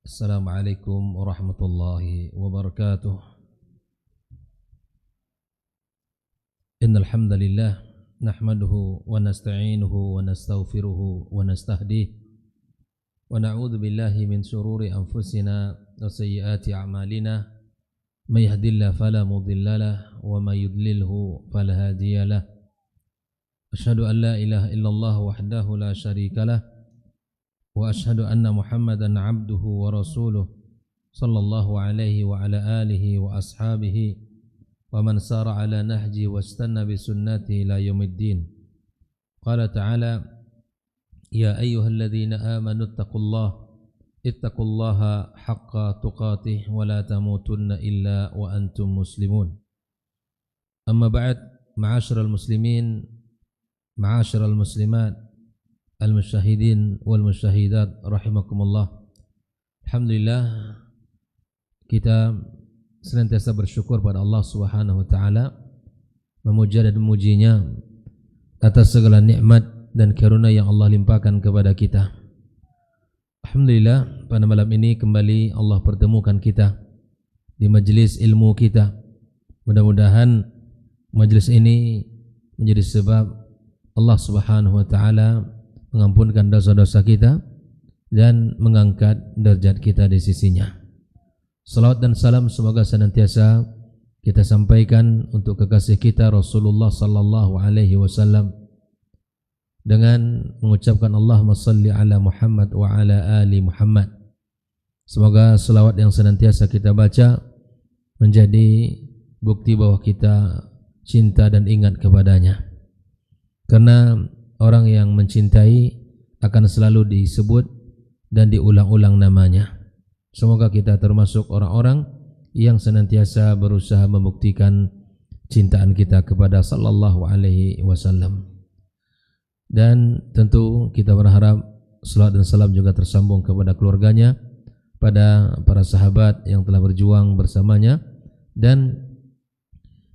Assalamualaikum warahmatullahi wabarakatuh. Innal hamdalillah nahmaduhu wa nasta'inuhu wa nastaghfiruhu wa nastahdihi wa na'udzu billahi min shururi anfusina wa sayyiati a'malina may yahdihillahu fala mudilla lahu wa may yudlilhu fala hadiya lahu. Asyhadu an la ilaha illallah wahdahu la syarika lahu wa asyhadu anna Muhammadan abduhu wa rasuluh sallallahu alaihi wa ala alihi wa ashabihi wa man sara ala nahji wa istanna bi sunnati ila yaumiddin. Qala ta'ala ya ayyuhalladzina amanu ittaqullaha haqqa tuqatih wa la tamutunna illa wa antum muslimun. Amma ba'd, ma'asyiral muslimin, ma'asyiral muslimat, al-musyahidin wal musyahidat rahimakumullah. Alhamdulillah, kita senantiasa bersyukur pada Allah Subhanahu wa taala, memuja dan memujinya atas segala nikmat dan karunia yang Allah limpahkan kepada kita. Alhamdulillah, pada malam ini kembali Allah pertemukan kita di majelis ilmu kita. Mudah-mudahan majelis ini menjadi sebab Allah Subhanahu wa taala mengampunkan dosa-dosa kita dan mengangkat derajat kita di sisinya. Salawat dan salam semoga senantiasa kita sampaikan untuk kekasih kita Rasulullah sallallahu alaihi wasallam dengan mengucapkan Allahumma salli ala Muhammad wa ala ali Muhammad. Semoga salawat yang senantiasa kita baca menjadi bukti bahwa kita cinta dan ingat kepadanya. Karena orang yang mencintai akan selalu disebut dan diulang-ulang namanya. Semoga kita termasuk orang-orang yang senantiasa berusaha membuktikan cintaan kita kepada sallallahu alaihi wasallam. Dan tentu kita berharap salawat dan salam juga tersambung kepada keluarganya, pada para sahabat yang telah berjuang bersamanya, dan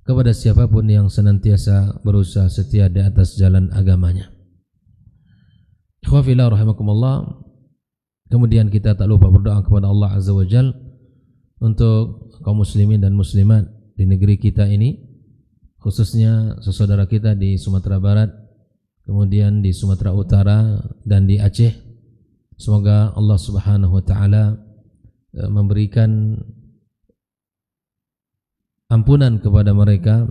kepada siapapun yang senantiasa berusaha setia di atas jalan agamanya. Ikhwafillah rahimakumullah. Kemudian kita tak lupa berdoa kepada Allah Azza wa Jal untuk kaum muslimin dan muslimat di negeri kita ini, khususnya saudara kita di Sumatera Barat, kemudian di Sumatera Utara dan di Aceh. Semoga Allah Subhanahu wa taala memberikan ampunan kepada mereka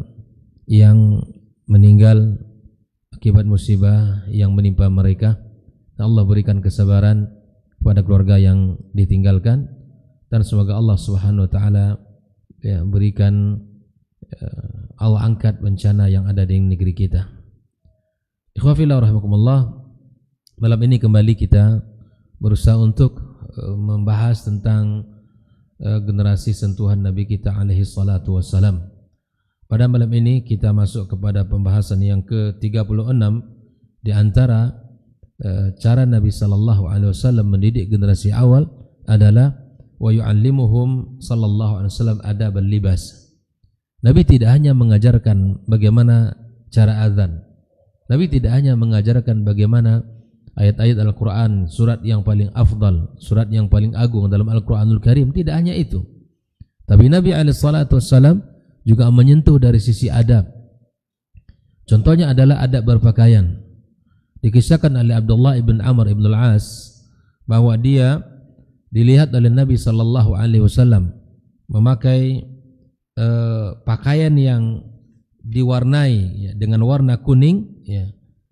yang meninggal akibat musibah yang menimpa mereka. Allah berikan kesabaran kepada keluarga yang ditinggalkan, dan semoga Allah Subhanahu wa taala berikan Allah angkat bencana yang ada di negeri kita. Ikhwafillah rahimakumullah. Malam ini kembali kita berusaha untuk membahas tentang generasi sentuhan Nabi kita alaihi salatu wassalam. Pada malam ini kita masuk kepada pembahasan yang ke-36 di antara cara Nabi sallallahu alaihi wasallam mendidik generasi awal adalah wa yu'allimuhum sallallahu alaihi wasallam adab al-libas. Nabi tidak hanya mengajarkan bagaimana cara azan. Nabi tidak hanya mengajarkan bagaimana ayat-ayat Al-Quran, surat yang paling afdal, surat yang paling agung dalam Al-Quranul Karim, tidak hanya itu. Tapi Nabi SAW juga menyentuh dari sisi adab. Contohnya adalah adab berpakaian. Dikisahkan oleh Abdullah ibn Amr ibn al-As bahwa dia dilihat oleh Nabi SAW memakai pakaian yang diwarnai dengan warna kuning.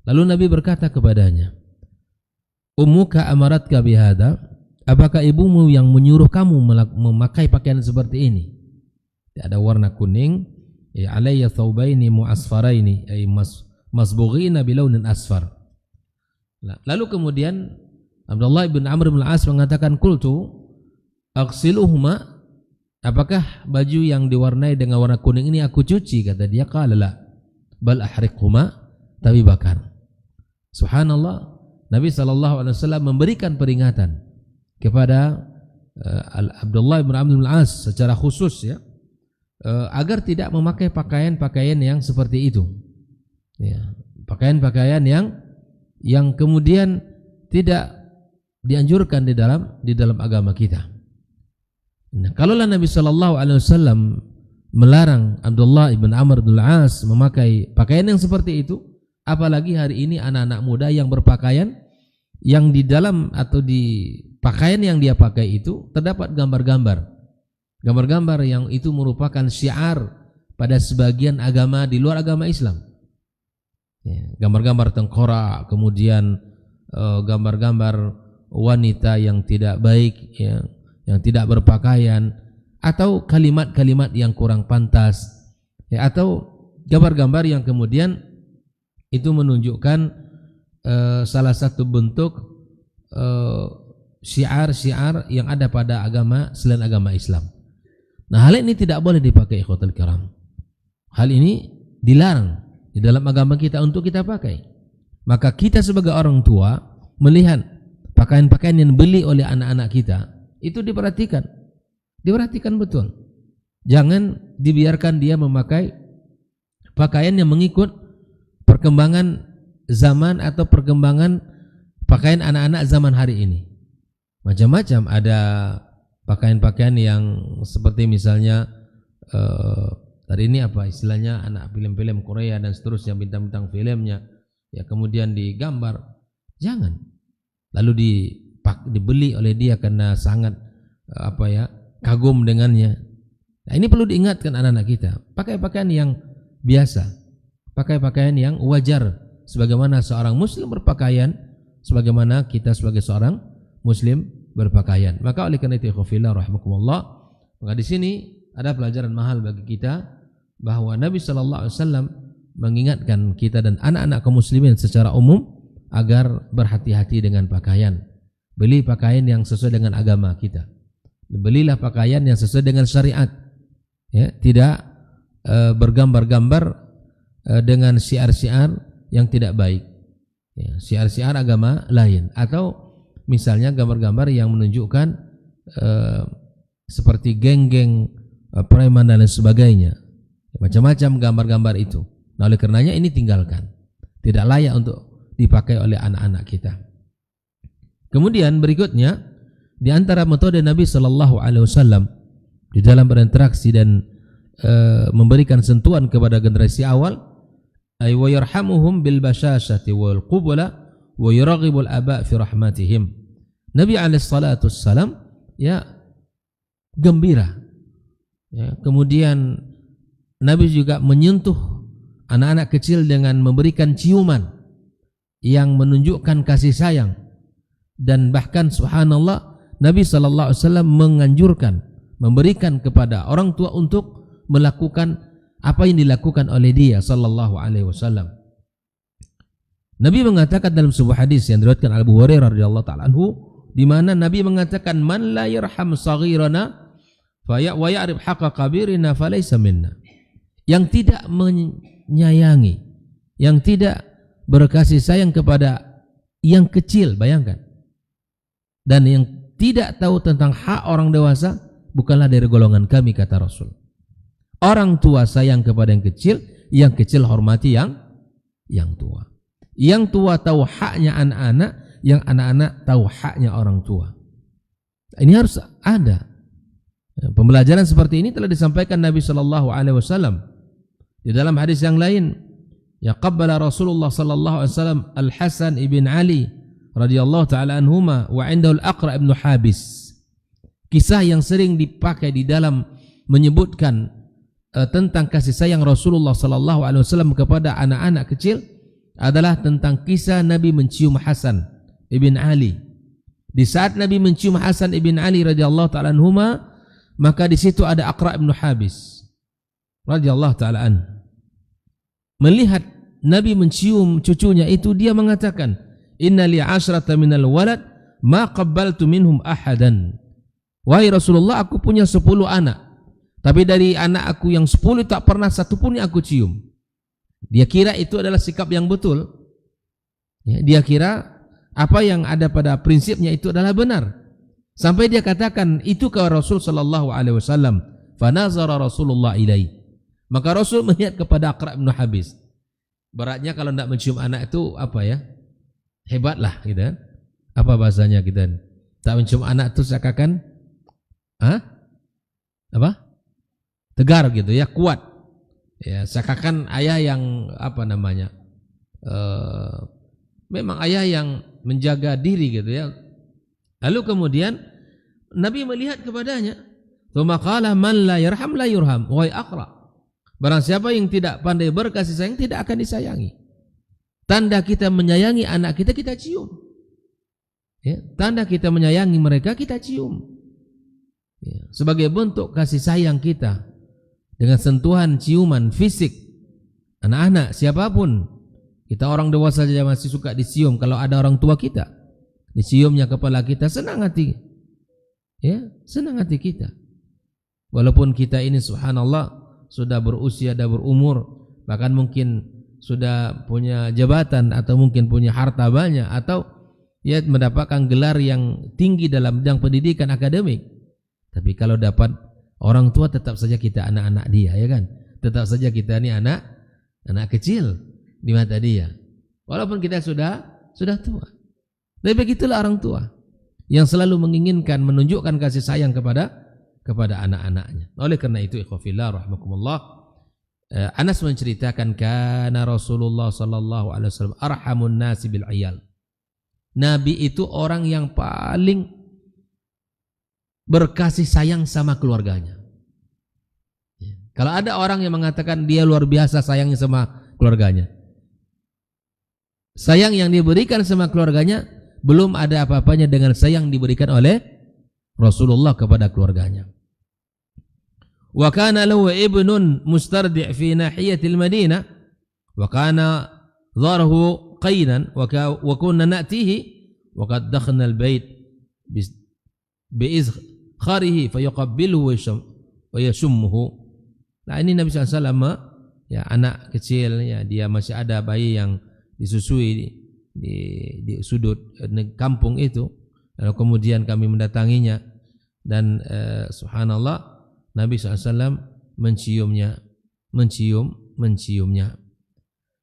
Lalu Nabi berkata kepadanya, ummuka amaratka bihada, apakah ibumu yang menyuruh kamu memakai pakaian seperti ini? Ada warna kuning, alayya thawbaini mu'asfaraini, ay masbughina bilaunin asfar. Lalu kemudian Abdullah bin Amr bin al-As mengatakan, qultu aghsiluhuma, apakah baju yang diwarnai dengan warna kuning ini aku cuci? Kata dia, qala la bal ahriqhuma, tapi bakar. Subhanallah, Nabi SAW memberikan peringatan kepada Abdullah bin Amr bin al-As secara khusus, ya, agar tidak memakai pakaian-pakaian yang seperti itu. Ya, pakaian-pakaian yang kemudian tidak dianjurkan di dalam agama kita. Nah, kalaulah Nabi sallallahu alaihi wasallam melarang Abdullah ibn Amr bin Al-As memakai pakaian yang seperti itu, apalagi hari ini anak-anak muda yang berpakaian yang di dalam atau di pakaian yang dia pakai itu terdapat gambar-gambar yang itu merupakan syiar pada sebagian agama di luar agama Islam. Ya, gambar-gambar tengkorak, kemudian gambar-gambar wanita yang tidak baik, ya, yang tidak berpakaian, atau kalimat-kalimat yang kurang pantas, ya, atau gambar-gambar yang kemudian itu menunjukkan salah satu bentuk syiar-syiar yang ada pada agama selain agama Islam. Nah, hal ini tidak boleh dipakai, ikhwatul kiram. Hal ini dilarang di dalam agama kita untuk kita pakai. Maka kita sebagai orang tua melihat pakaian-pakaian yang dibeli oleh anak-anak kita itu diperhatikan betul. Jangan dibiarkan dia memakai pakaian yang mengikut perkembangan zaman atau perkembangan pakaian anak-anak zaman hari ini. Macam-macam, ada pakaian-pakaian yang seperti misalnya hari ini apa istilahnya, anak film-film Korea dan seterusnya, bintang-bintang filmnya, ya, kemudian digambar. Jangan. Lalu dibeli oleh dia karena sangat kagum dengannya. Nah, ini perlu diingatkan anak-anak kita. Pakai pakaian yang biasa, pakai pakaian yang wajar, sebagaimana seorang muslim berpakaian, sebagaimana kita sebagai seorang muslim berpakaian. Maka oleh karena itu, ikhwafillah rahimakumullah, maka di sini ada pelajaran mahal bagi kita bahwa Nabi sallallahu alaihi wasallam mengingatkan kita dan anak-anak kaum muslimin secara umum agar berhati-hati dengan pakaian. Beli pakaian yang sesuai dengan agama kita. Belilah pakaian yang sesuai dengan syariat, ya, tidak bergambar-gambar dengan syiar-syiar yang tidak baik, ya, syiar-syiar agama lain, atau misalnya gambar-gambar yang menunjukkan seperti geng-geng preman dan lain sebagainya, macam-macam gambar-gambar itu. Nah, oleh karenanya ini tinggalkan, tidak layak untuk dipakai oleh anak-anak kita. Kemudian berikutnya, di antara metode Nabi sallallahu alaihi wasallam di dalam berinteraksi dan memberikan sentuhan kepada generasi awal, ay wa yarhamuhum bil bashashati wal qubla wa yuraghibul aba fi rahmatihim. Nabi alaihi salatu wassalam, ya, gembira, ya, kemudian Nabi juga menyentuh anak-anak kecil dengan memberikan ciuman yang menunjukkan kasih sayang, dan bahkan subhanallah Nabi sallallahu alaihi wasallam menganjurkan, memberikan kepada orang tua untuk melakukan apa yang dilakukan oleh dia sallallahu alaihi wasallam. Nabi mengatakan dalam sebuah hadis yang diriwayatkan Abu Hurairah radhiyallahu taala anhu, di mana Nabi mengatakan, man la yarham saghirana wa ya'rif haqqa kabirina falaysa minna. Yang tidak menyayangi, yang tidak berkasih sayang kepada yang kecil, bayangkan, dan yang tidak tahu tentang hak orang dewasa, bukanlah dari golongan kami, kata Rasul. Orang tua sayang kepada yang kecil hormati yang tua. Yang tua tahu haknya anak-anak, yang anak-anak tahu haknya orang tua. Ini harus ada. Pembelajaran seperti ini telah disampaikan Nabi sallallahu alaihi wasallam di dalam hadis yang lain. Ya, qabbala Rasulullah sallallahu alaihi wasallam Al-Hasan ibn Ali radhiyallahu taala anhuma wa indahu Al-Aqra ibn Habis. Kisah yang sering dipakai di dalam menyebutkan tentang kasih sayang Rasulullah sallallahu alaihi wasallam kepada anak-anak kecil adalah tentang kisah Nabi mencium Hasan ibn Ali. Di saat Nabi mencium Hasan ibn Ali radhiyallahu taala anhuma, maka di situ ada Aqra ibn Habis radhiyallahu taala an. Melihat Nabi mencium cucunya itu, dia mengatakan, inna li 'ashrata minal walad ma qabbaltu minhum ahadan. Wahai Rasulullah, aku punya 10 anak, tapi dari anak aku yang 10 tak pernah satu pun yang aku cium. Dia kira itu adalah sikap yang betul, ya, dia kira apa yang ada pada prinsipnya itu adalah benar, sampai dia katakan itu ke Rasul sallallahu alaihi wasallam, Fanazara Rasulullah ilaihi. Maka Rasul melihat kepada Aqra' bin Habis. Beratnya kalau tidak mencium anak itu apa ya? Hebatlah gitu kan. Apa bahasanya kita? Tak mencium anak itu seakan apa? Tegar gitu ya, kuat. Ya, seakan ayah yang apa namanya? Memang ayah yang menjaga diri gitu ya. Lalu kemudian Nabi melihat kepadanya, "Tsumma qala man la yarham la yurham." Wahai Aqra', barang siapa yang tidak pandai berkasih sayang tidak akan disayangi. Tanda kita menyayangi anak kita, kita cium. Ya, tanda kita menyayangi mereka, kita cium. Ya, sebagai bentuk kasih sayang kita dengan sentuhan ciuman fisik. Anak-anak siapapun, kita orang dewasa saja masih suka dicium. Kalau ada orang tua kita, diciumnya kepala kita, senang hati. Ya, senang hati kita. Walaupun kita ini subhanallah sudah berusia, sudah berumur, bahkan mungkin sudah punya jabatan atau mungkin punya harta banyak atau ya mendapatkan gelar yang tinggi dalam bidang pendidikan akademik. Tapi kalau dapat orang tua tetap saja kita anak-anak dia, ya kan? Tetap saja kita ini anak kecil di mata dia. Walaupun kita sudah tua. Tapi begitulah orang tua yang selalu menginginkan menunjukkan kasih sayang kepada anak-anaknya. Oleh karena itu ikhwafillah rahmakumullah, Anas menceritakan kana Rasulullah sallallahu alaihi wasallam arhamun nasi bil iyal. Nabi itu orang yang paling berkasih sayang sama keluarganya. Kalau ada orang yang mengatakan dia luar biasa sayangnya sama keluarganya, sayang yang diberikan sama keluarganya belum ada apa-apanya dengan sayang diberikan oleh Rasulullah kepada keluarganya. Wa kana lahu ibnun mustardi' fi nahiyatil Madinah wa kana dharahu qaynan wa kunna na'tihi wa qad dakhna al-bait bi izkharihi fayuqabbiluhu wa yashummuhu. Nah, ini Nabi SAW ya, anak kecil ya, dia masih ada bayi yang disusui di sudut kampung itu. Lalu kemudian kami mendatanginya dan subhanallah Nabi SAW menciumnya.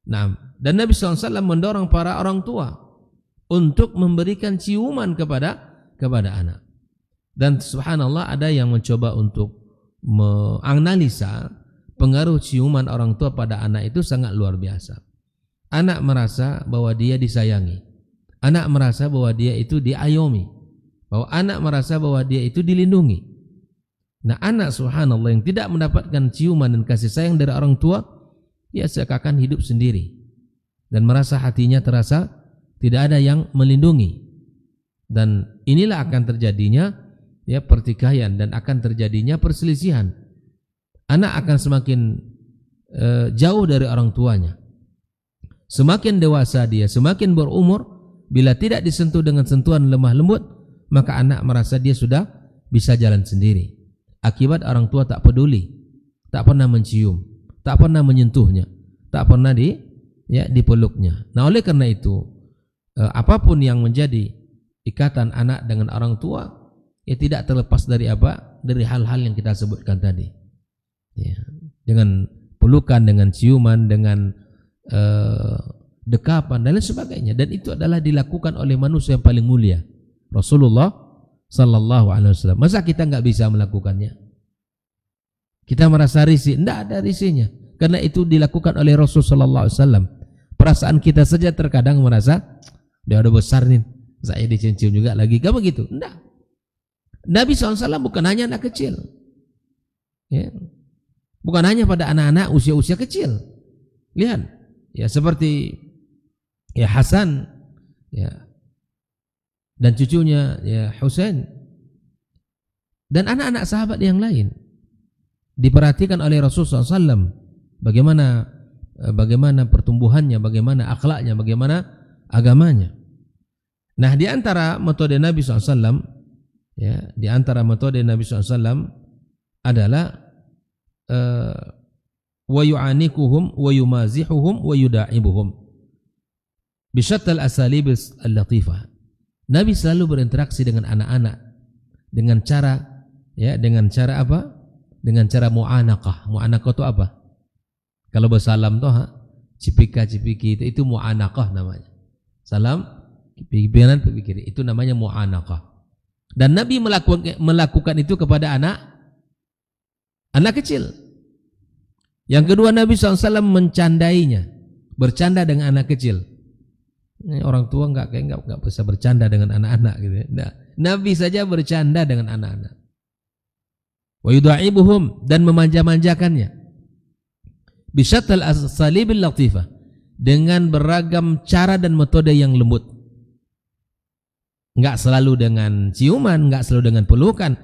Nah, dan Nabi SAW mendorong para orang tua untuk memberikan ciuman kepada anak. Dan subhanallah ada yang mencoba untuk menganalisa pengaruh ciuman orang tua pada anak itu sangat luar biasa. Anak merasa bahwa dia disayangi. Anak merasa bahwa dia itu diayomi. Bahwa anak merasa bahwa dia itu dilindungi. Nah, anak subhanallah yang tidak mendapatkan ciuman dan kasih sayang dari orang tua, dia seakan hidup sendiri dan merasa hatinya terasa tidak ada yang melindungi. Dan inilah akan terjadinya ya pertikaian dan akan terjadinya perselisihan. Anak akan semakin jauh dari orang tuanya. Semakin dewasa dia, semakin berumur, bila tidak disentuh dengan sentuhan lemah lembut, maka anak merasa dia sudah bisa jalan sendiri. Akibat orang tua tak peduli, tak pernah mencium, tak pernah menyentuhnya, tak pernah dipeluknya. Nah, oleh karena itu, apapun yang menjadi ikatan anak dengan orang tua, ya tidak terlepas dari apa? Dari hal-hal yang kita sebutkan tadi. Ya, dengan pelukan, dengan ciuman, dengan dekapan dan lain sebagainya. Dan itu adalah dilakukan oleh manusia yang paling mulia, Rasulullah sallallahu alaihi wasallam. Masa kita enggak bisa melakukannya? Kita merasa risih? Enggak ada risihnya, karena itu dilakukan oleh Rasul sallallahu alaihi wasallam. Perasaan kita saja terkadang merasa dia udah besar nih, saya dicium juga lagi, kamu gitu? Enggak. Nabi SAW bukan hanya anak kecil, ya. Bukan hanya pada anak-anak usia-usia kecil. Lihat, ya seperti ya Hasan, ya, dan cucunya ya Husain dan anak-anak sahabat yang lain diperhatikan oleh Rasulullah SAW bagaimana pertumbuhannya, bagaimana akhlaknya, bagaimana agamanya. Nah, di antara metode Nabi SAW, ya, di antara metode Nabi SAW adalah wa yu'anikuhum wa yumazihuhum wa yuda'ibuhum bishattal asalib al-latifah. Nabi selalu berinteraksi dengan anak-anak dengan cara apa? dengan cara mu'anaqah. Mu'anaqah itu apa? Kalau bersalam tuh cipika-cipiki itu mu'anaqah namanya. Salam pipi kanan pipi kiri itu namanya mu'anaqah. Dan Nabi melakukan itu kepada anak kecil. Yang kedua, Nabi SAW mencandainya, bercanda dengan anak kecil. Ini orang tua nggak bisa bercanda dengan anak-anak gitu. Nah, Nabi saja bercanda dengan anak-anak. Wa yudha'ibuhum, dan memanja-manjakannya. Bisyatal as-salibil latifah, dengan beragam cara dan metode yang lembut. Enggak selalu dengan ciuman, enggak selalu dengan pelukan,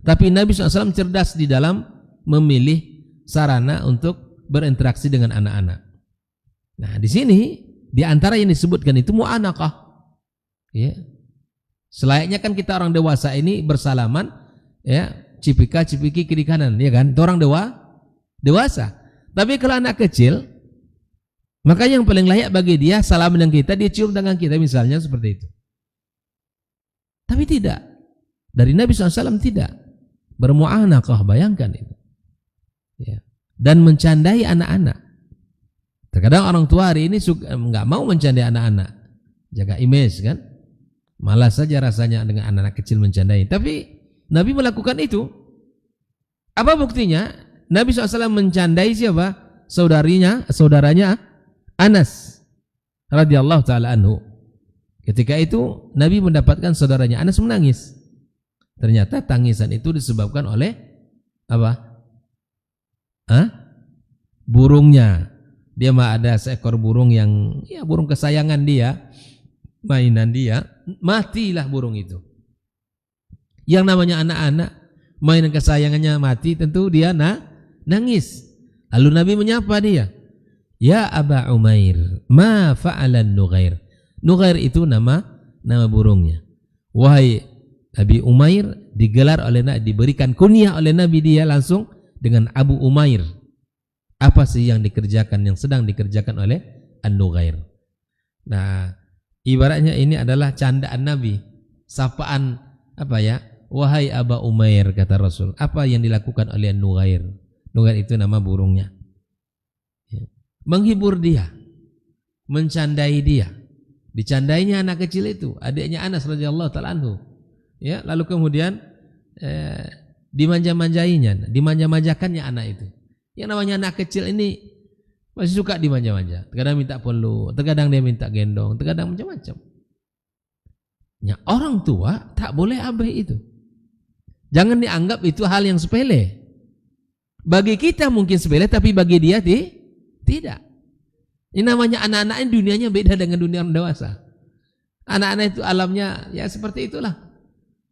tapi Nabi SAW cerdas di dalam memilih sarana untuk berinteraksi dengan anak-anak. Nah, di sini di antara yang disebutkan itu mu'anaqah. Ya. Selayaknya kan kita orang dewasa ini bersalaman, ya, cipika-cipiki kiri kanan, ya kan? Itu orang dewasa. Tapi kalau anak kecil, maka yang paling layak bagi dia salam dengan kita, dia cium tangan kita misalnya seperti itu. Tapi tidak. Dari Nabi SAW tidak. Bermu'anaqah, bayangkan itu. Ya. Dan mencandai anak-anak. Terkadang orang tua hari ini nggak mau mencandai anak-anak. Jaga image kan. Malas saja rasanya dengan anak-anak kecil mencandai. Tapi Nabi melakukan itu. Apa buktinya? Nabi SAW mencandai siapa? Saudaranya Anas radhiyallahu ta'ala anhu. Ketika itu Nabi mendapatkan saudaranya Anas menangis. Ternyata tangisan itu disebabkan oleh apa? Burungnya. Dia mah ada seekor burung yang, ya, burung kesayangan dia, mainan dia, matilah burung itu. Yang namanya anak-anak, mainan kesayangannya mati, tentu dia nangis. Lalu Nabi menyapa dia, ya Aba Umair, ma fa'alan Nughair. Nughair itu nama burungnya. Wahai Abi Umair, digelar oleh Nabi, diberikan kunyah oleh Nabi dia langsung dengan Abu Umair. Apa sih yang dikerjakan, yang sedang dikerjakan oleh An-Nughair? Nah, ibaratnya ini adalah candaan Nabi, sapaan apa ya? Wahai Aba Umair, kata Rasul. Apa yang dilakukan oleh An-Nughair? Nughair itu nama burungnya. Ya. Menghibur dia, mencandai dia. Dicandainya anak kecil itu, adiknya Anas radhiyallahu ta'ala anhu. Ya, lalu kemudian dimanja-manjainya, dimanja-manjakannya anak itu. Yang namanya anak kecil ini masih suka dimanja-manja. Terkadang minta peluk, terkadang dia minta gendong, terkadang macam-macam. Ya, orang tua tak boleh abai itu. Jangan dianggap itu hal yang sepele. Bagi kita mungkin sepele, tapi bagi dia tidak. Ini namanya anak-anak ini dunianya beda dengan dunia orang dewasa. Anak-anak itu alamnya ya seperti itulah.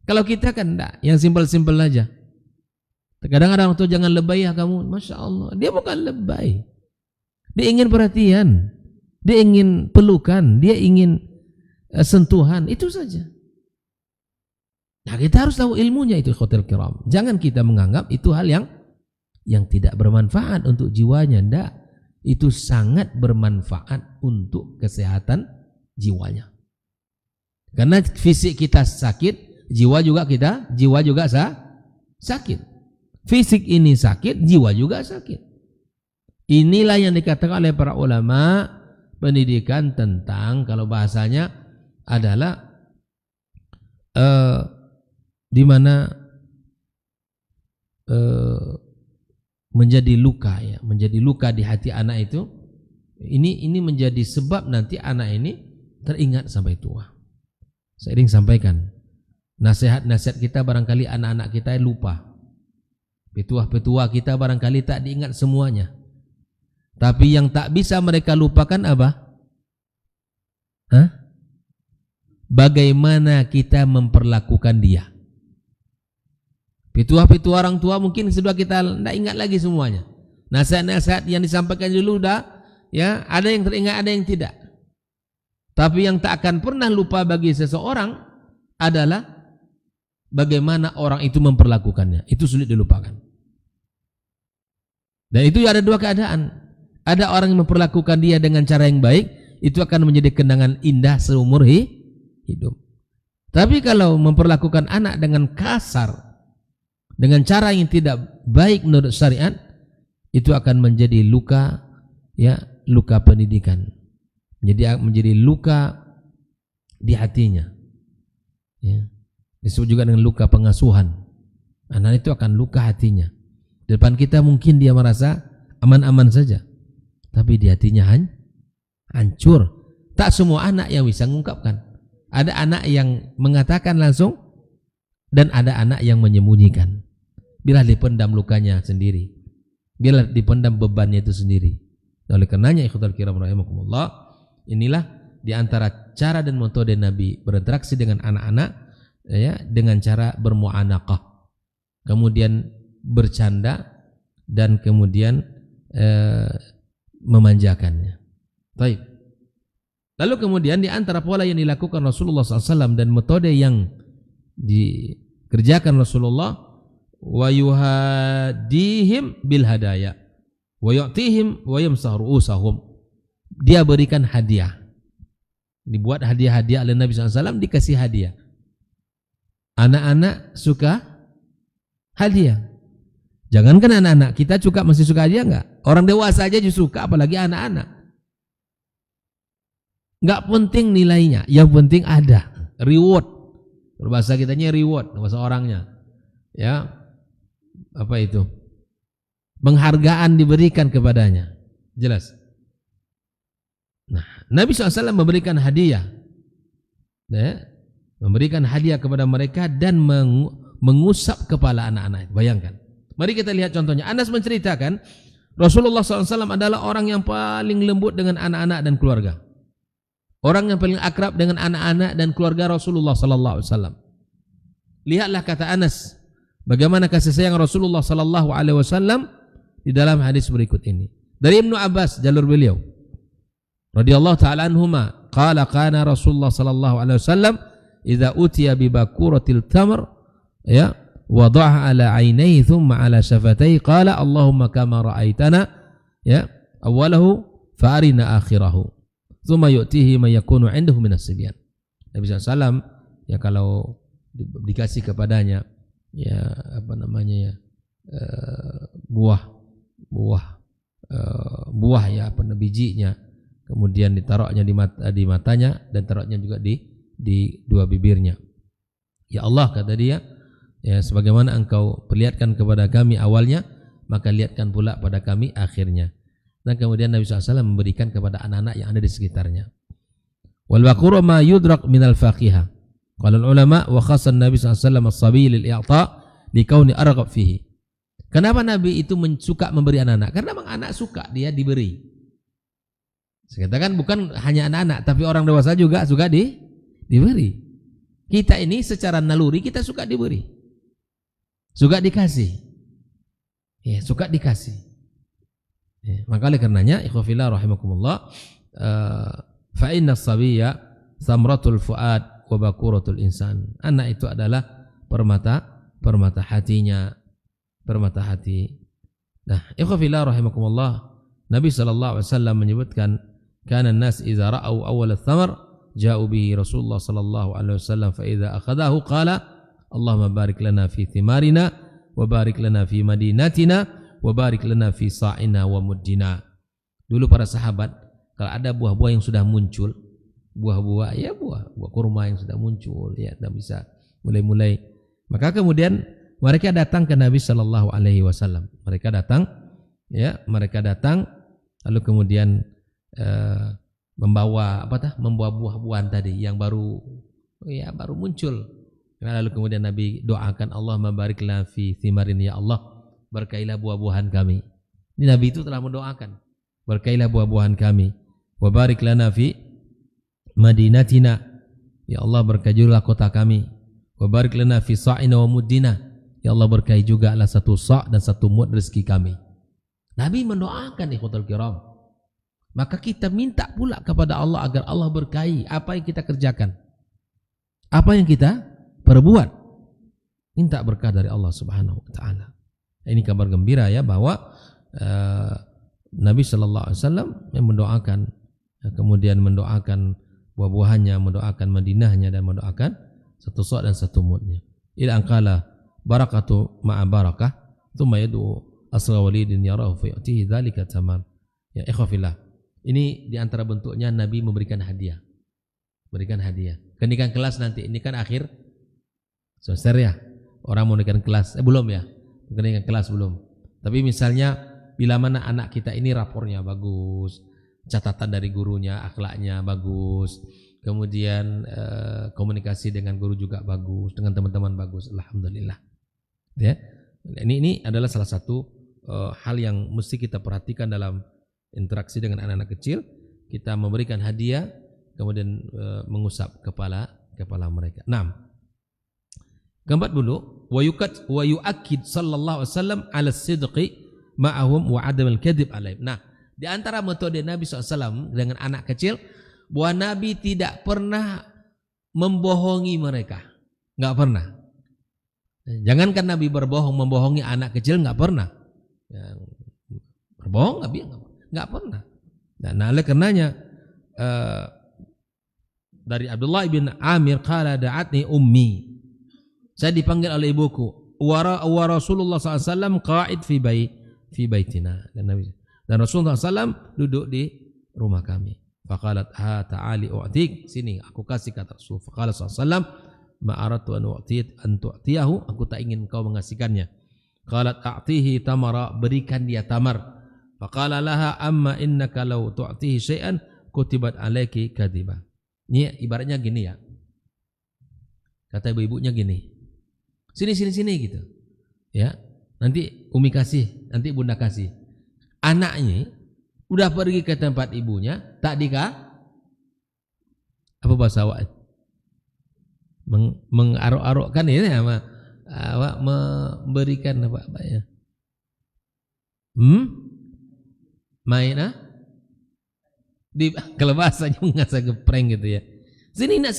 Kalau kita kan enggak, yang simpel-simpel aja. Terkadang ada orang tua, jangan lebay ya kamu. Masya Allah, dia bukan lebay. Dia ingin perhatian, dia ingin pelukan, dia ingin sentuhan, itu saja. Nah, kita harus tahu ilmunya itu, ikhwatul kiram. Jangan kita menganggap itu hal yang tidak bermanfaat untuk jiwanya. Enggak, itu sangat bermanfaat untuk kesehatan jiwanya. Karena fisik kita sakit, jiwa juga sakit. Fisik ini sakit, jiwa juga sakit. Inilah yang dikatakan oleh para ulama pendidikan tentang, kalau bahasanya adalah di mana menjadi luka, ya, menjadi luka di hati anak itu. Ini menjadi sebab nanti anak ini teringat sampai tua. Saya ingin sampaikan, nasihat-nasihat kita barangkali anak-anak kita lupa. Petua-petua kita barangkali tak diingat semuanya. Tapi yang tak bisa mereka lupakan apa? Bagaimana kita memperlakukan dia. Petua-petua orang tua mungkin sudah kita tidak ingat lagi semuanya. Nasihat-nasihat yang disampaikan dulu dah, ya, ada yang teringat, ada yang tidak. Tapi yang tak akan pernah lupa bagi seseorang adalah bagaimana orang itu memperlakukannya. Itu sulit dilupakan. Dan itu ada dua keadaan. Ada orang yang memperlakukan dia dengan cara yang baik, itu akan menjadi kenangan indah seumur hidup. Tapi kalau memperlakukan anak dengan kasar, dengan cara yang tidak baik menurut syariat, itu akan menjadi luka, ya, luka pendidikan. Jadi menjadi luka di hatinya. Ya. Disebut juga dengan luka pengasuhan. Anak itu akan luka hatinya. Di depan kita mungkin dia merasa aman-aman saja, tapi di hatinya hancur. Tak semua anak yang bisa mengungkapkan. Ada anak yang mengatakan langsung, dan ada anak yang menyembunyikan. Biarlah dipendam lukanya sendiri, biarlah dipendam bebannya itu sendiri. Oleh karenanya, ikhwatal kiram rahimakumullah, inilah di antara cara dan metode Nabi berinteraksi dengan anak-anak, ya, dengan cara bermu'anaqah, kemudian bercanda, dan kemudian memanjakannya. Baik. Lalu kemudian di antara pola yang dilakukan Rasulullah SAW dan metode yang dikerjakan Rasulullah, wa yuhadihim bil hadaya wa yu'tihim wa yamsah ru'usahum. Dia berikan hadiah. Dibuat hadiah-hadiah oleh Nabi SAW, dikasih hadiah. Anak-anak suka hadiah. Jangankan anak-anak, kita juga masih suka hadiah enggak? Orang dewasa aja juga suka, apalagi anak-anak. Enggak penting nilainya, yang penting ada reward. Berbahasa kitanya reward, bahasa orangnya. Ya. Apa itu? Penghargaan diberikan kepadanya. Jelas. Nah, Nabi SAW memberikan hadiah. Ya, memberikan hadiah kepada mereka dan mengusap kepala anak-anak. Bayangkan. Mari kita lihat contohnya. Anas menceritakan Rasulullah SAW adalah orang yang paling lembut dengan anak-anak dan keluarga. Orang yang paling akrab dengan anak-anak dan keluarga Rasulullah SAW. Lihatlah kata Anas, bagaimana kasih sayang Rasulullah SAW di dalam hadis berikut ini. Dari Ibnu Abbas, jalur beliau, radhiyallahu ta'ala anhuma, qala kana Rasulullah SAW idza utiya bi bakuratil tamr, ya, wada'aha ala ainaihi thumma ala shafataihi qala Allahumma kama ra'aitana, ya, awwalahu fa arina akhirahu thumma yu'tihi ma yakunu 'indahu minas sibyan. Nabi SAW, ya, kalau dikasih kepadanya, ya, apa namanya, ya, buah, ya, apa, bijinya, kemudian ditaruhnya di matanya dan taruhnya juga di dua bibirnya. Ya Allah, kata dia, ya, sebagaimana engkau perlihatkan kepada kami awalnya, maka lihatkan pula pada kami akhirnya. Dan kemudian Nabi SAW memberikan kepada anak-anak yang ada di sekitarnya. Wal baquru ma yudrak minal faqihah. Qala ulama wa khassa Nabi SAW as-sabi lil i'ta li kauni arghab fihi. Kenapa Nabi itu suka memberi anak-anak? Karena memang anak suka dia diberi. Saya katakan bukan hanya anak-anak, tapi orang dewasa juga suka diberi. Kita ini secara naluri kita suka diberi, suka dikasih, ya, suka dikasih. Ya, maka oleh karenanya, ikhwafillah rahimakumullah, fa inna as-sabiyya thamratul fuad wa bakuratul insan. Anak itu adalah permata hatinya, permata hati. Nah, ikhwafillah rahimakumullah, Nabi SAW menyebutkan, kana an-nas idza ra'au awwal ath-thamar ja'u bihi Rasulullah sallallahu alaihi wasallam fa idza akhadahu qala Allahumma barik lana fi thimarina wa barik lana fi madinatina wa barik lana fi sa'ina wa muddina. Dulu para sahabat kalau ada buah-buah yang sudah muncul, buah-buah, ya, buah kurma yang sudah muncul, ya, dan bisa mulai-mulai, maka kemudian mereka datang ke Nabi sallallahu alaihi wasallam. Mereka datang lalu kemudian membawa buah-buahan tadi yang baru muncul. Lalu kemudian Nabi doakan, Allahumma barik lana fi thimarin, ya Allah, berkailah buah-buahan kami. Ini Nabi itu telah mendoakan, berkailah buah-buahan kami. Wa barik lana fi madinatina, ya Allah, berkailah kota kami. Wa barik lana fi sa'ina wa muddina, ya Allah, berkahi juga lah satu sa' dan satu mud rezeki kami. Nabi mendoakan, ikhwatul kiram. Maka kita minta pula kepada Allah agar Allah berkahi apa yang kita kerjakan, apa yang kita perbuat. Minta berkah dari Allah Subhanahu wa taala. Ini kabar gembira, ya, bahwa Nabi sallallahu alaihi wasallam yang mendoakan, kemudian mendoakan buah-buahannya, mendoakan Madinahnya, dan mendoakan satu sa' dan satu mudnya. Ila angkala barakatu ma'a barakah thumma yad'u asra walidin yarahu fa yu'tihi dzalika tamam. Ya ikhwafillah, ini di antara bentuknya Nabi memberikan hadiah. Berikan hadiah. Kenaikan kelas nanti, ini kan akhir semester ya. Orang mau naikkan kelas, belum ya? Kenaikan kelas belum. Tapi misalnya bila mana anak kita ini rapornya bagus, catatan dari gurunya, akhlaknya bagus, kemudian komunikasi dengan guru juga bagus, dengan teman-teman bagus, alhamdulillah. Ya. Ini adalah salah satu hal yang mesti kita perhatikan dalam interaksi dengan anak-anak kecil. Kita memberikan hadiah, kemudian mengusap kepala mereka. 6. Keempat dulu, wa yu'akkid sallallahu alaihi wasallam ala sidqi ma'ahum wa adam al-kadhib alaihim. Nah, di antara metode Nabi SAW dengan anak kecil, bahwa Nabi tidak pernah membohongi mereka. Enggak pernah. Jangankan Nabi membohongi anak kecil, enggak pernah. Berbohong enggak pernah. Nah, oleh karenanya dari Abdullah bin Amir qala da'atni ummi. Saya dipanggil oleh ibuku. Wa Rasulullah SAW qa'id fi baitina. Dan Rasulullah SAW duduk di rumah kami. Faqalat ha ta'ali u'tik. Sini aku kasih kata Rasul. Faqala SAW ma aradtu an tu'tiyahu. Aku tak ingin kau mengasihkannya. Qalat a'tihi tamara. Berikan dia tamar. Faqala laha amma innaka law tu'tihi syai'an kutibat alaiki kadhiba. Ini ibaratnya gini ya. Kata ibu-ibunya gini. Sini gitu. Ya. Nanti Umi kasih, nanti Bunda kasih. Anaknya udah pergi ke tempat ibunya, tak apa bahasa awak? Mengarok-arokkan ini apa? Awak memberikan apa ya? Main kalau bahasanya nggak geprank gitu ya. Sini nak.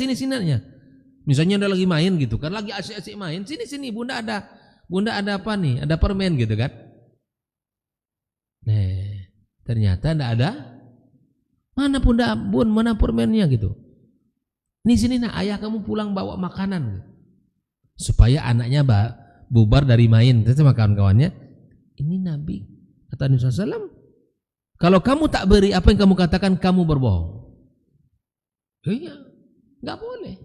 Misalnya udah lagi main gitu kan, lagi asik-asik main. Sini Bunda ada apa nih? Ada permen gitu kan. Nah, ternyata enggak ada. Mana mana permennya gitu. Sini nak, ayah kamu pulang bawa makanan. Supaya anaknya bubar dari main. Terus sama kawan-kawannya, ini Nabi kata Nabi SAW, kalau kamu tak beri apa yang kamu katakan, kamu berbohong. Iya, enggak boleh.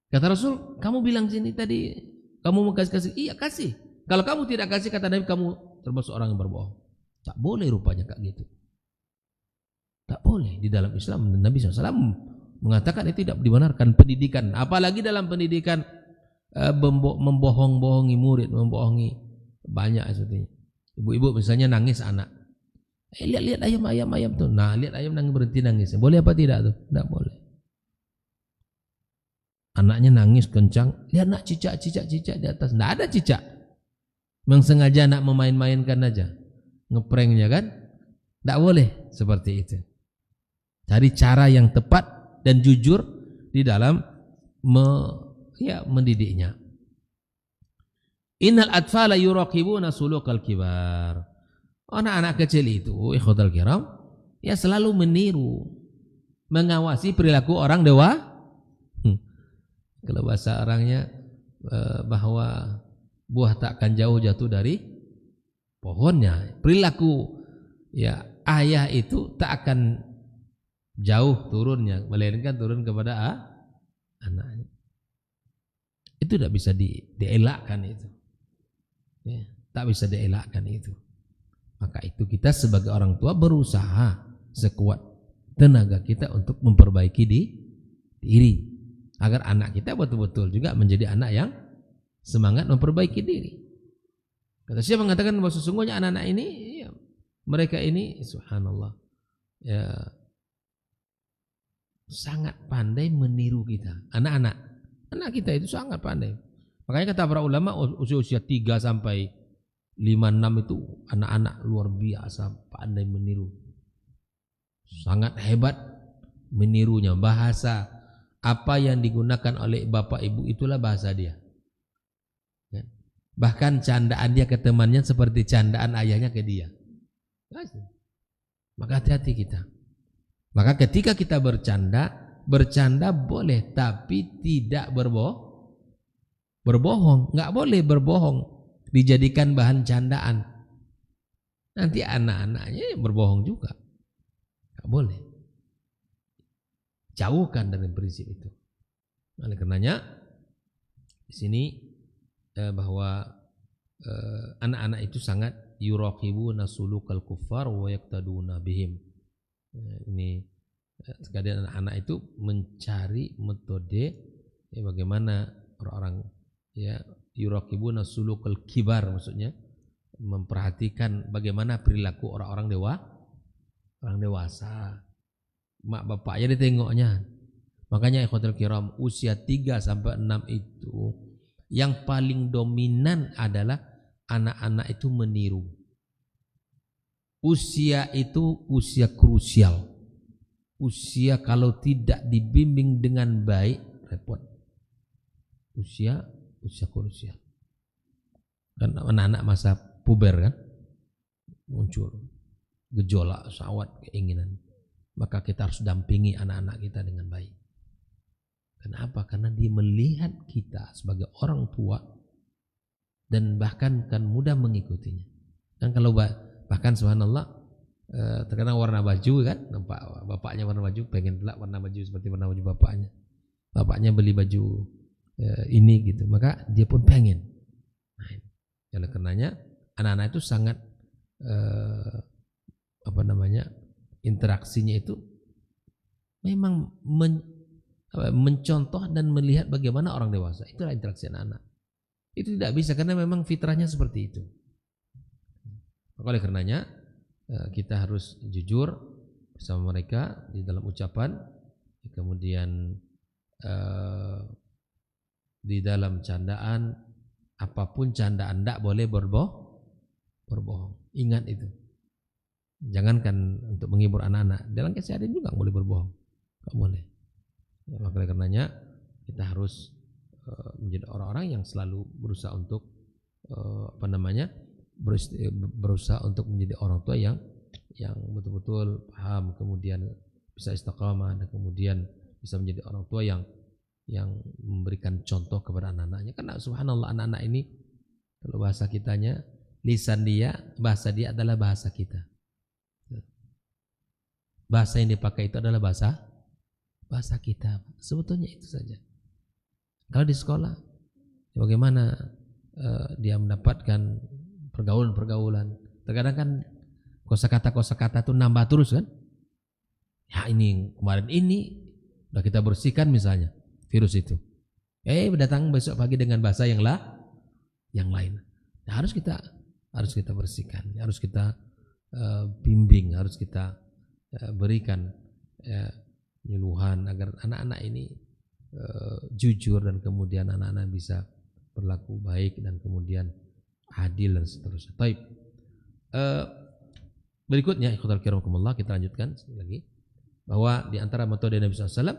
Kata Rasul, kamu bilang sini tadi, kamu mau kasih. Iya kasih. Kalau kamu tidak kasih, kata Nabi, kamu termasuk orang yang berbohong. Tak boleh rupanya kayak gitu. Tak boleh. Di dalam Islam, Nabi SAW mengatakan itu tidak dibenarkan pendidikan. Apalagi dalam pendidikan membohong-bohongi murid, membohongi banyak seperti. Ibu-ibu misalnya nangis anak. Lihat ayam tuh. Nah, lihat ayam berhenti nangis. Boleh apa tidak tuh? Tidak boleh. Anaknya nangis kencang, lihat nak cicak di atas. Tidak ada cicak. Memang sengaja nak memain-mainkan aja. Ngepranknya kan. Tidak boleh seperti itu. Cari cara yang tepat dan jujur di dalam mendidiknya. Innal atfala yuraqibuna sulukal kibar. Anak-anak kecil itu, ikhwatal kiram, ya selalu meniru, mengawasi perilaku orang dewasa. Kalau bahasa orangnya bahwa buah tak akan jauh jatuh dari pohonnya. Perilaku ya ayah itu tak akan jauh turunnya, melainkan turun kepada anaknya. Itu tidak bisa dielakkan itu. Ya, tak bisa dielakkan itu. Maka itu kita sebagai orang tua berusaha sekuat tenaga kita untuk memperbaiki diri. Agar anak kita betul-betul juga menjadi anak yang semangat memperbaiki diri. Kata siapa mengatakan bahwa sesungguhnya anak-anak ini, ya, mereka ini, subhanallah, ya, sangat pandai meniru kita. Anak kita itu sangat pandai. Makanya kata para ulama usia 3 sampai 5-6 itu anak-anak luar biasa pandai meniru. Sangat hebat menirunya. Bahasa apa yang digunakan oleh bapak ibu itulah bahasa dia. Bahkan candaan dia ke temannya seperti candaan ayahnya ke dia. Maka hati-hati kita. Maka ketika kita bercanda boleh tapi tidak berbohong. Nggak boleh berbohong, dijadikan bahan candaan. Nanti anak-anaknya berbohong juga. Nggak boleh. Jauhkan dari prinsip itu. Oleh karenanya di sini bahwa anak-anak itu sangat yuraqibuna sulukal kuffar wa yaqtaduna bihim. Ini sekalian anak-anak itu mencari metode bagaimana orang-orang ya yuraqibuna sulukal kibar, maksudnya memperhatikan bagaimana perilaku orang-orang dewasa. Mak bapaknya ditengoknya. Makanya ikhwatul kiram, usia 3 sampai 6 itu yang paling dominan adalah anak-anak itu meniru. Usia itu usia krusial. Usia kalau tidak dibimbing dengan baik repot. Usia krusial. Kan anak-anak masa puber kan muncul gejolak syahwat, keinginan. Maka kita harus dampingi anak-anak kita dengan baik. Kenapa? Karena dia melihat kita sebagai orang tua dan bahkan kan mudah mengikutinya. Kan kalau bahkan subhanallah terkadang warna baju kan, nampak bapaknya warna baju, pengen pula warna baju seperti warna baju bapaknya. Bapaknya beli baju ini gitu, maka dia pun pengen. Nah, oleh karenanya anak-anak itu sangat interaksinya itu memang mencontoh dan melihat bagaimana orang dewasa. Itulah interaksi anak-anak. Itu tidak bisa karena memang fitrahnya seperti itu. Oleh karenanya kita harus jujur bersama mereka di dalam ucapan, kemudian di dalam candaan, apapun candaan tidak boleh berbohong. Ingat itu. Jangankan untuk menghibur anak-anak, dalam keseharian juga nggak boleh berbohong, nggak boleh. Ya, maka karenanya kita harus menjadi orang-orang yang selalu berusaha untuk berusaha untuk menjadi orang tua yang betul-betul paham, kemudian bisa istiqamah, dan kemudian bisa menjadi orang tua yang memberikan contoh kepada anak-anaknya. Karena subhanallah anak-anak ini kalau bahasa kitanya, lisan dia, bahasa dia adalah bahasa kita. Bahasa yang dipakai itu adalah bahasa kita. Sebetulnya itu saja. Kalau di sekolah, bagaimana dia mendapatkan pergaulan. Terkadang kan kosakata itu nambah terus kan. Ya ini kemarin ini udah kita bersihkan misalnya virus itu. Datang besok pagi dengan bahasa yang lain. Nah, harus kita bersihkan, harus kita bimbing, harus kita berikan penyuluhan agar anak-anak ini jujur dan kemudian anak-anak bisa berlaku baik dan kemudian adil dan seterusnya. Baik. Berikutnya ikhwatal kiram, kita lanjutkan lagi bahwa di antara metode Nabi SAW,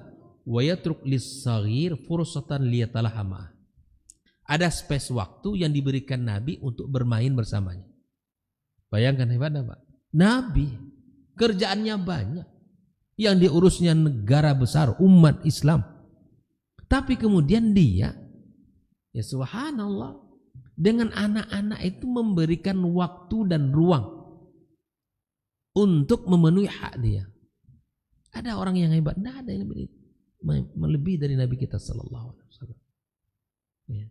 wa yatruk lis-saghir fursatan liyatalahama. Ada space waktu yang diberikan Nabi untuk bermain bersamanya. Bayangkan hebatnya Pak. Nabi kerjaannya banyak, yang diurusnya negara besar, umat Islam. Tapi kemudian dia, ya subhanallah, dengan anak-anak itu memberikan waktu dan ruang untuk memenuhi hak dia. Ada orang yang hebat, tidak ada yang melebihi dari Nabi kita sallallahu alaihi wasallam. Ya.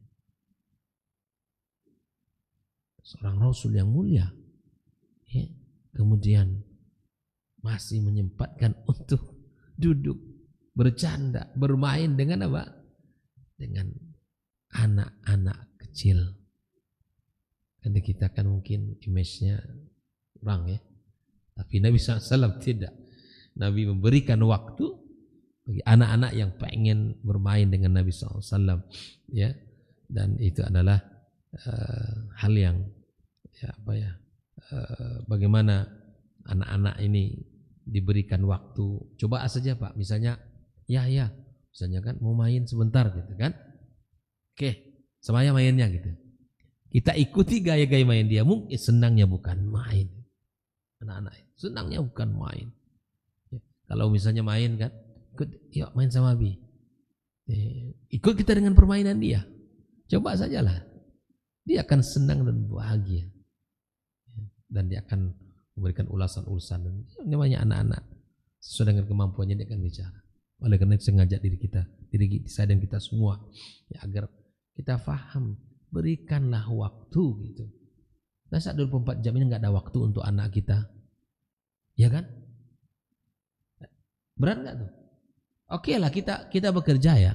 Seorang Rasul yang mulia, ya. Kemudian masih menyempatkan untuk duduk, bercanda, bermain dengan apa? Dengan anak-anak kecil. Karena kita kan mungkin image-nya kurang ya. Tapi Nabi SAW tidak. Nabi memberikan waktu bagi anak-anak yang pengen bermain dengan Nabi SAW, ya. Dan itu adalah hal yang bagaimana anak-anak ini diberikan waktu. Coba saja Pak, misalnya misalnya kan mau main sebentar gitu kan. Oke, semuanya mainnya gitu. Kita ikuti gaya-gaya main dia. Mungkin senangnya bukan main. Anak-anak senangnya bukan main. Ya, kalau misalnya main kan, ikut, yuk main sama Abi. Ikut kita dengan permainan dia. Coba sajalah, dia akan senang dan bahagia, dan dia akan memberikan ulasan-ulasan. Dan namanya anak-anak, sesuai dengan kemampuannya dia akan bicara. Oleh karena itu saya ngajak diri saya dan kita semua, ya, agar kita faham, berikanlah waktu gitu. Masa 24 jam ini nggak ada waktu untuk anak kita, ya kan? Berat nggak tuh? Oke lah, kita bekerja ya,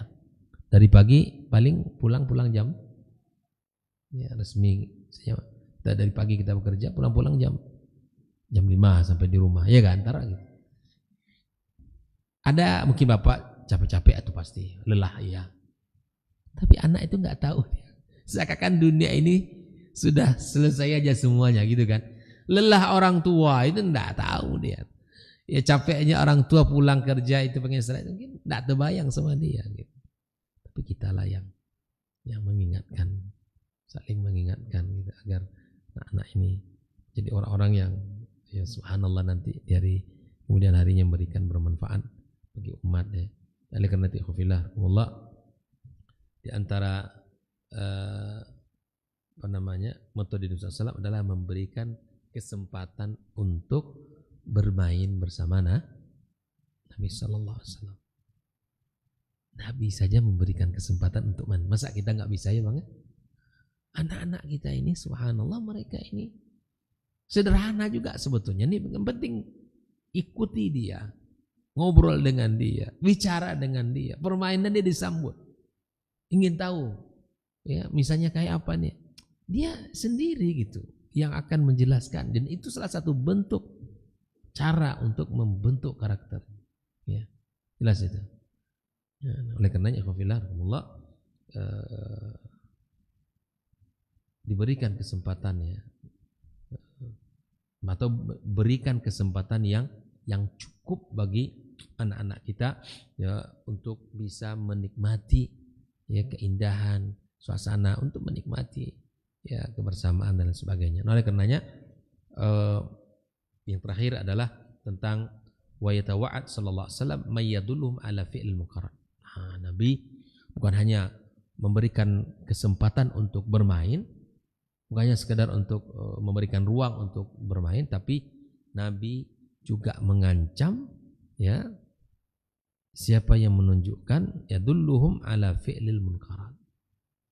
dari pagi paling pulang jam, ya resmi dari pagi kita bekerja, pulang jam 5 sampai di rumah, ya kan? Antara gitu. Ada mungkin bapak capek-capek atau pasti lelah, ya. Tapi anak itu nggak tahu, seakan dunia ini sudah selesai aja semuanya gitu kan. Lelah orang tua itu nggak tahu dia. Ya capeknya orang tua pulang kerja itu pengen istirahat, mungkin nggak terbayang sama dia gitu. Tapi kitalah yang mengingatkan, saling mengingatkan gitu, agar anak-anak ini jadi orang-orang yang ya subhanallah nanti dari kemudian harinya memberikan bermanfaat bagi umat ya. Oleh karena itu khufillah di antara metode Nabi SAW adalah memberikan kesempatan untuk bermain bersama Nabi Sallallahu Alaihi Wasallam. Nabi saja memberikan kesempatan untuk main. Masa kita nggak bisa ya bang? Anak-anak kita ini subhanallah, mereka ini sederhana juga sebetulnya. Ini yang penting ikuti dia, ngobrol dengan dia, bicara dengan dia, permainan dia disambut. Ingin tahu, ya misalnya kayak apa nih? Dia sendiri gitu yang akan menjelaskan, dan itu salah satu bentuk cara untuk membentuk karakter. Ya, jelas itu. Ya, oleh karenanya, Allah diberikan kesempatan ya, atau berikan kesempatan yang cukup bagi anak-anak kita ya, untuk bisa menikmati ya keindahan suasana, untuk menikmati ya kebersamaan dan sebagainya. Nah, oleh karenanya yang terakhir adalah tentang wa yatawa'ad sallallahu alaihi wasallam may yadulluhum ala fi'il munkar. Nabi bukan hanya memberikan kesempatan untuk bermain, bukan hanya sekedar untuk memberikan ruang untuk bermain, tapi Nabi juga mengancam ya siapa yang menunjukkan yadulluhum ala fi'lil munkarat.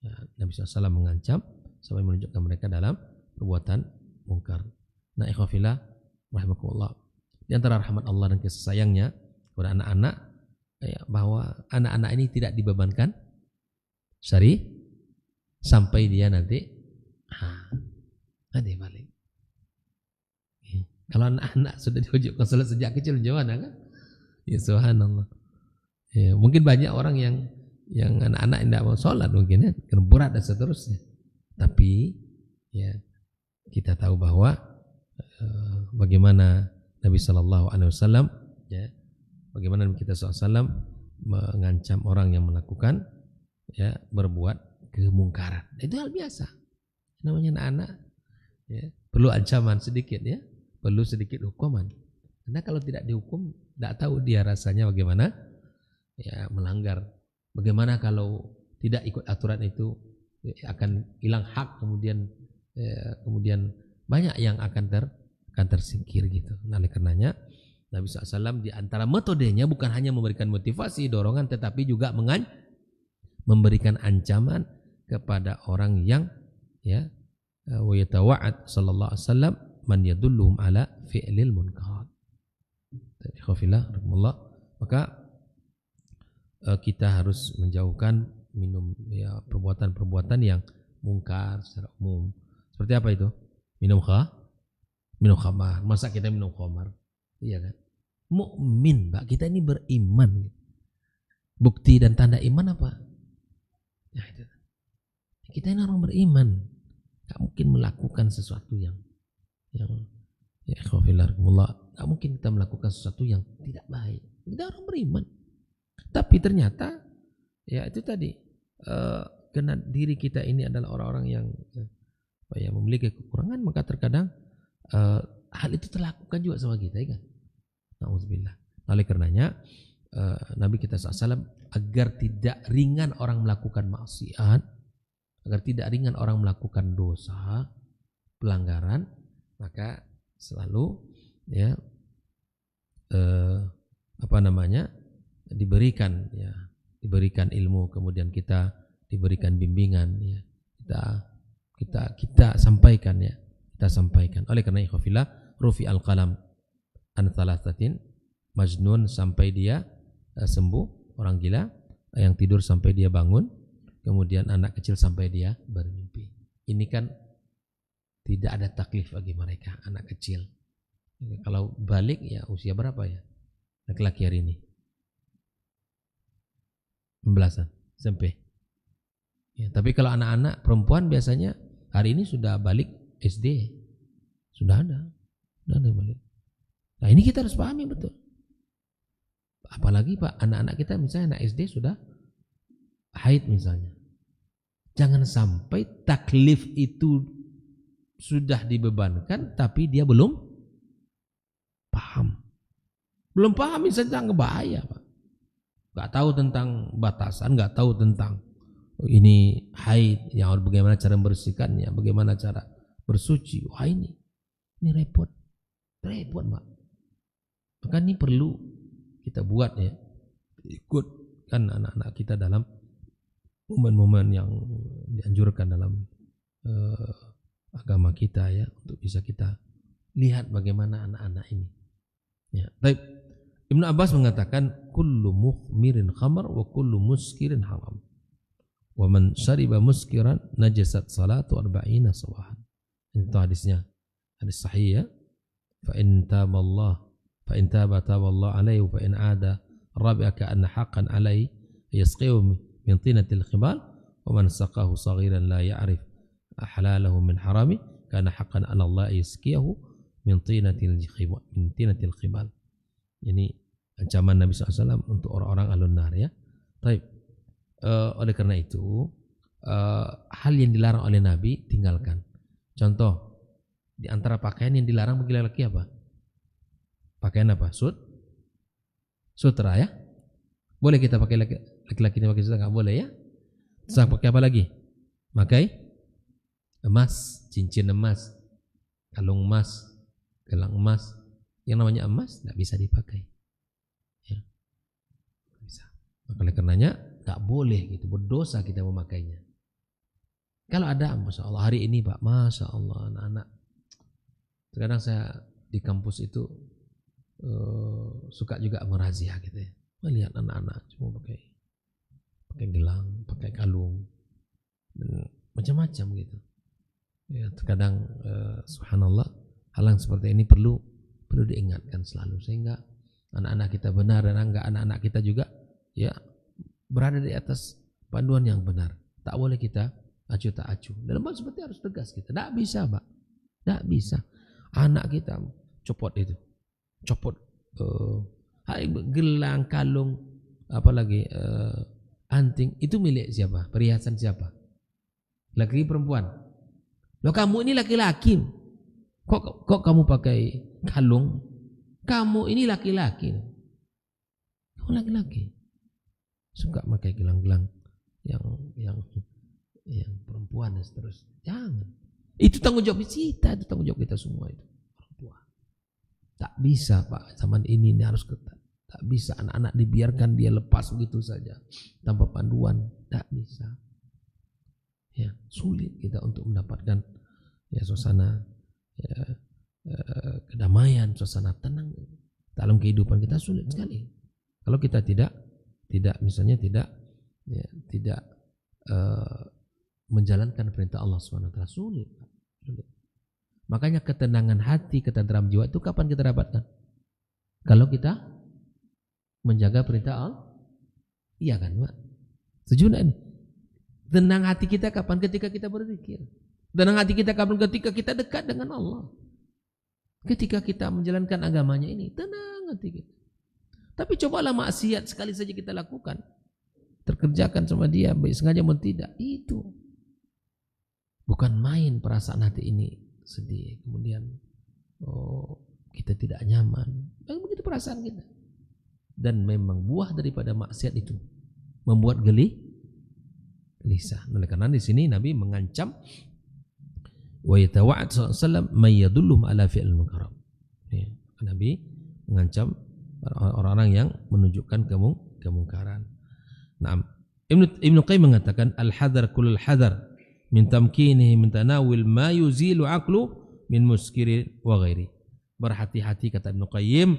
Ya, Nabi SAW mengancam siapa yang menunjukkan mereka dalam perbuatan mungkar. Nah, ikhwafillah rahimakumullah, di antara rahmat Allah dan kasih sayangnya kepada anak-anak ya, bahwa anak-anak ini tidak dibebankan sampai dia nanti balik. Kalau anak-anak sudah diwajibkan salat sejak kecil gimana kan? Ya subhanallah. Ya, mungkin banyak orang yang anak-anak tidak mau sholat mungkin ya, karena berat dan seterusnya. Tapi ya kita tahu bahwa bagaimana Nabi Sallallahu Alaihi Wasallam ya, bagaimana kita SAW mengancam orang yang melakukan ya berbuat kemungkaran. Itu hal biasa. Namanya anak-anak ya, perlu ancaman sedikit ya, perlu sedikit hukuman. Karena kalau tidak dihukum, tidak tahu dia rasanya bagaimana ya melanggar. Bagaimana kalau tidak ikut aturan itu ya, akan hilang hak, kemudian banyak yang akan tersingkir gitu. Nah, oleh karenanya Nabi SAW di antara metodenya bukan hanya memberikan motivasi, dorongan, tetapi juga memberikan ancaman kepada orang yang ya wa yatawa'ad sallallahu alaihi wasallam man yadulluhum ala fi'lil munkar. Khafillah rahimahullah. Maka kita harus menjauhkan ya perbuatan-perbuatan yang mungkar secara umum. Seperti apa itu? Minum khamar. Masa kita minum khamar? Iya kan? Mukmin, Mbak, kita ini beriman. Bukti dan tanda iman apa? Ya itu. Kita ini orang beriman. Gak mungkin melakukan sesuatu yang ya ikhwafillah, gak mungkin kita melakukan sesuatu yang tidak baik. Kita orang beriman. Tapi ternyata ya itu tadi karena diri kita ini adalah orang-orang yang memiliki kekurangan, maka terkadang hal itu terlakukan juga sama kita, ya kan? Nauzubillah. Oleh karenanya Nabi kita SAW agar tidak ringan orang melakukan maksiat, agar tidak ringan orang melakukan dosa, pelanggaran, maka selalu ya diberikan ilmu, kemudian kita diberikan bimbingan, ya kita sampaikan, ya kita sampaikan. Oleh karena ikhwafillah, rufi al-qalam an thalathatin, majnun sampai dia sembuh, orang gila yang tidur sampai dia bangun, kemudian anak kecil sampai dia bermimpi. Ini kan tidak ada taklif bagi mereka, anak kecil. Kalau balik ya usia berapa ya laki-laki hari ini? 16-an SMP. Ya, tapi kalau anak-anak perempuan biasanya hari ini sudah balik SD, sudah ada balik. Nah ini kita harus pahami betul. Apalagi Pak, anak-anak kita misalnya anak SD sudah haid misalnya. Jangan sampai taklif itu sudah dibebankan tapi dia belum paham. Belum paham misalnya bahaya Pak. Gak tahu tentang batasan, gak tahu tentang ini haid, yang bagaimana cara membersihkannya, bagaimana cara bersuci. Wah ini repot Pak. Maka ini perlu kita buat ya, ikut kan anak-anak kita dalam momen-momen yang dianjurkan dalam agama kita ya, untuk bisa kita lihat bagaimana anak-anak ini. Ya, baik. Ibnu Abbas mengatakan kullu mukhmirin khamar wa kullu muskirin haram. Wa man syariba muskiran najasat salatu 40 sawahan. Itu hadisnya. Hadis sahih ya. Fa in taba Allah alaihi fa in ada rabi'aka anna haqqan alaihi yasqihu min tinatil khibal wa man saqahu saghiran la ya'rif halalahu min harami kana haqqan 'ala Allah yasqihu min tinatil khibal. Ini ancaman Nabi SAW untuk orang-orang alun nar ya. Taib. Oleh karena itu hal yang dilarang oleh Nabi tinggalkan. Contoh, di antara pakaian yang dilarang bagi laki-laki apa? Pakaian apa? Sutra ya. Boleh kita pakai laki-laki ini pakai sutra, nggak boleh ya? Terus pakai apa lagi? Pakai emas, cincin emas, kalung emas, gelang emas. Yang namanya emas nggak bisa dipakai. Ya. Bisa. Oleh karenanya nggak boleh gitu, berdosa kita memakainya. Kalau ada, masya Allah hari ini Pak, masya Allah anak-anak. Terkadang saya di kampus itu suka juga merazia gitu ya, melihat anak-anak cuma pakai gelang, pakai kalung, dan macam-macam gitu. Ya, terkadang subhanallah hal yang seperti ini perlu diingatkan selalu sehingga anak-anak kita benar dan anak-anak kita juga ya berada di atas panduan yang benar. Tak boleh kita acuh tak acuh. Dalam hal seperti harus tegas kita. Tak bisa Pak, tak bisa. Anak kita copot gelang, kalung, apalagi anting, itu milik siapa? Perhiasan siapa? Laki perempuan. Loh kamu ini laki-laki. Kok kamu pakai kalung? Kamu ini laki-laki. Kamu laki-laki. Suka pakai gelang-gelang yang perempuan dan seterusnya. Jangan. Itu tanggung jawab kita, itu tanggung jawab kita semua itu. Orang tua. Tak bisa Pak, zaman ini harus ketat. Tak bisa anak-anak dibiarkan dia lepas begitu saja tanpa panduan. Tak bisa. Ya, sulit kita untuk mendapatkan ya suasana kedamaian, suasana tenang dalam kehidupan kita, sulit sekali kalau kita tidak menjalankan perintah Allah SWT. Sulit. Makanya ketenangan hati, ketenteram jiwa itu kapan kita dapatkan? Kalau kita menjaga perintah Allah. Iya kan Pak? Setuju enggak ini? Tenang hati kita kapan? Ketika kita berzikir. Tenang hati kita kapan? Ketika kita dekat dengan Allah. Ketika kita menjalankan agamanya ini, tenang hati kita. Tapi cobalah maksiat sekali saja kita lakukan, terkerjakan sama dia, baik sengaja maupun tidak, itu bukan main. Perasaan hati ini sedih, kemudian kita tidak nyaman, begitu perasaan kita. Dan memang buah daripada maksiat itu membuat geli gelisah. Oleh karena di sini Nabi mengancam wa yatawa'ad sallallahu alaihi wasallam may yadulluhum ala fi'il munkar. Nabi mengancam orang-orang yang menunjukkan kemungkaran. Naam. Ibnu Qayyim mengatakan al-hadar kullul hadar min tamkinihi min tanawul ma yuzilu aqlu min muskiri wa ghairi. Berhati-hati kata Ibnu Qayyim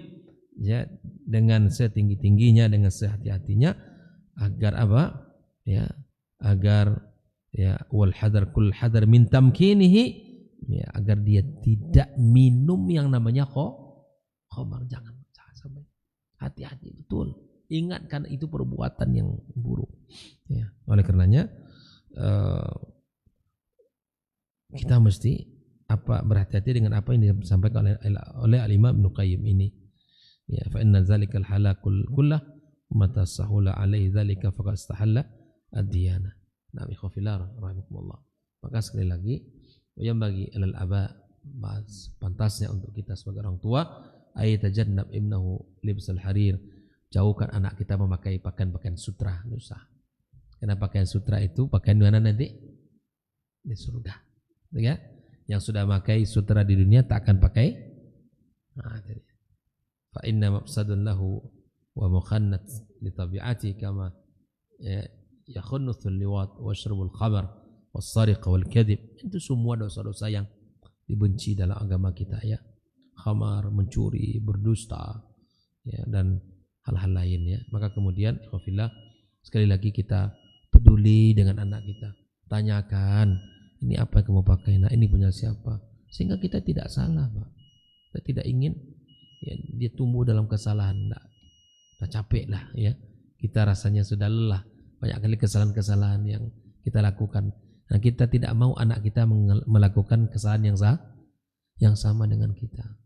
ya, dengan setinggi-tingginya, dengan sehati-hatinya agar apa? Ya, agar ya wal hadar kullul hadar min tamkinihi, ya, agar dia tidak minum yang namanya khamar. Jangan sampai. Hati-hati betul. Ingat karena itu perbuatan yang buruk. Ya. Oleh karenanya kita mesti berhati-hati dengan apa yang disampaikan oleh Al-Imam Ibnu Qayyim ini. Ya, fa inna zalikal halakul kullah mata sahula alaihi zalika faqad istahalla ad-diyana. Nah, ikhwafillah rahimakumullah. Maka sekali lagi yang bagi alal aba, pantasnya untuk kita sebagai orang tua ayatajannab ibnahu libsal harir, jauhkan anak kita memakai pakaian-pakaian sutra, usah. Karena pakaian sutra itu pakaian di mana nanti? Di surga. Ya? Yang sudah memakai sutra di dunia tak akan pakai. Fa inna mafsadun lahu wa mukhannat li tabi'ati kama yakhunnuthul liwat wa syurbul khamar was sariqa wal kadhib. Itu semua dosa-dosa yang dibenci dalam agama kita ya. Khamar, mencuri, berdusta ya, dan hal-hal lain ya. Maka kemudian ikhwafillah sekali lagi kita peduli dengan anak kita. Tanyakan, ini apa yang kamu pakai? Nah, ini punya siapa? Sehingga kita tidak salah, Pak. Kita tidak ingin ya, dia tumbuh dalam kesalahan. Nah, capek lah ya. Kita rasanya sudah lelah. Banyak kali kesalahan-kesalahan yang kita lakukan. Nah, kita tidak mau anak kita melakukan kesalahan yang sama dengan kita.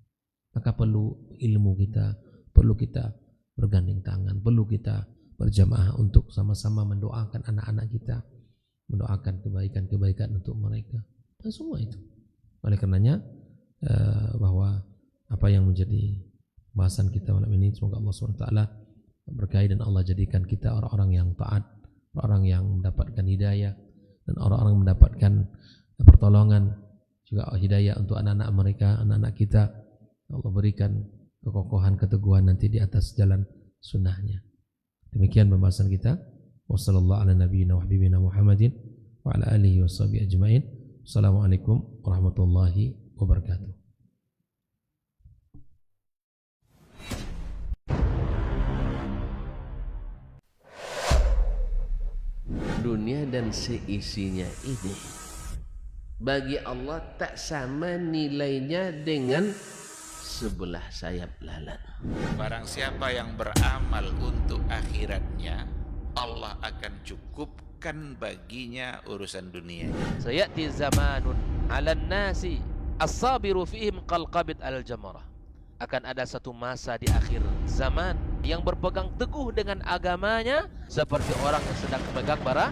Maka perlu ilmu kita, perlu kita bergandeng tangan, perlu kita berjamaah untuk sama-sama mendoakan anak-anak kita, mendoakan kebaikan-kebaikan untuk mereka. Dan semua itu. Oleh karenanya bahwa apa yang menjadi bahasan kita malam ini, semoga Allah SWT berkahi dan Allah jadikan kita orang-orang yang taat, orang yang mendapatkan hidayah, dan orang-orang mendapatkan pertolongan, juga hidayah untuk anak-anak mereka, anak-anak kita. Allah berikan kekokohan, keteguhan nanti di atas jalan sunnahnya. Demikian pembahasan kita. Wassallallahu ala nabiyyina wa habibina Muhammadin wa ala alihi wa sahbihi ajma'in. Assalamualaikum warahmatullahi wabarakatuh. Dunia dan seisinya ini bagi Allah tak sama nilainya dengan sebelah sayap lalat. Barang siapa yang beramal untuk akhiratnya, Allah akan cukupkan baginya urusan dunia. Sayati zamanun 'alan nasi as-sabiru fihim qalqabit al-jamarah. Akan ada satu masa di akhir zaman yang berpegang teguh dengan agamanya seperti orang yang sedang memegang bara